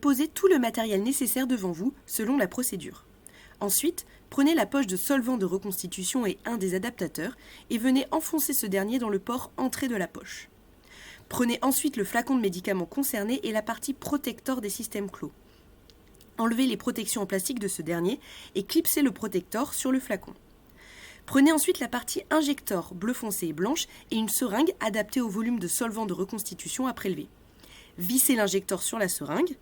Posez tout le matériel nécessaire devant vous, selon la procédure. Ensuite, prenez la poche de solvant de reconstitution et un des adaptateurs et venez enfoncer ce dernier dans le port entrée de la poche. Prenez ensuite le flacon de médicament concerné et la partie protector des systèmes clos. Enlevez les protections en plastique de ce dernier et clipsez le protector sur le flacon. Prenez ensuite la partie injector bleu foncé et blanche et une seringue adaptée au volume de solvant de reconstitution à prélever. Vissez l'injector sur la seringue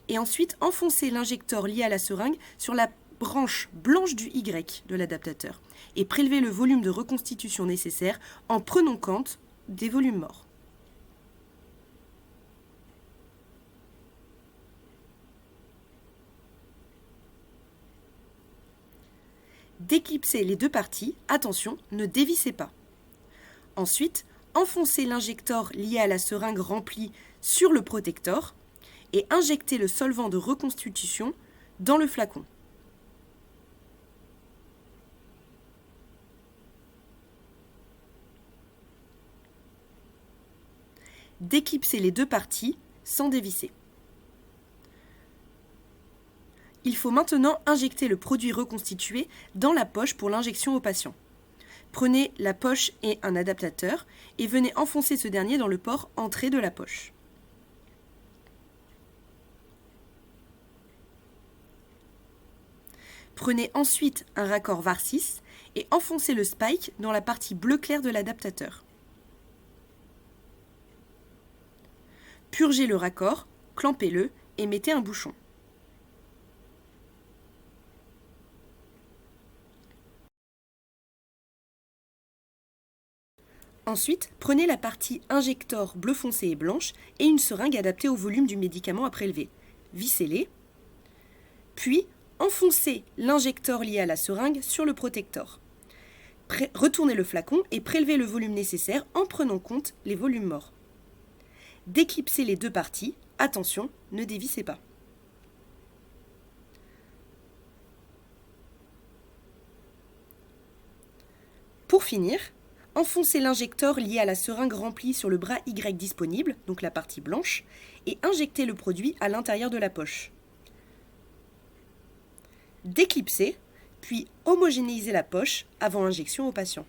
et ensuite enfoncez l'injector lié à la seringue sur la branche blanche du Y de l'adaptateur et prélevez le volume de reconstitution nécessaire en prenant compte des volumes morts. Déclipsez les deux parties, attention, ne dévissez pas. Ensuite, enfoncez l'injector lié à la seringue remplie sur le protector et injectez le solvant de reconstitution dans le flacon. Déclipsez les deux parties sans dévisser. Il faut maintenant injecter le produit reconstitué dans la poche pour l'injection au patient. Prenez la poche et un adaptateur et venez enfoncer ce dernier dans le port entrée de la poche. Prenez ensuite un raccord VAR6 et enfoncez le spike dans la partie bleu clair de l'adaptateur. Purgez le raccord, clampez-le et mettez un bouchon. Ensuite, prenez la partie injector bleu foncé et blanche et une seringue adaptée au volume du médicament à prélever. Vissez-les, puis enfoncez l'injector lié à la seringue sur le protector. Retournez le flacon et prélevez le volume nécessaire en prenant compte les volumes morts. Déclipsez les deux parties, attention, ne dévissez pas. Pour finir, enfoncez l'injector lié à la seringue remplie sur le bras Y disponible, donc la partie blanche, et injectez le produit à l'intérieur de la poche. Déclipsez, puis homogénéisez la poche avant injection au patient.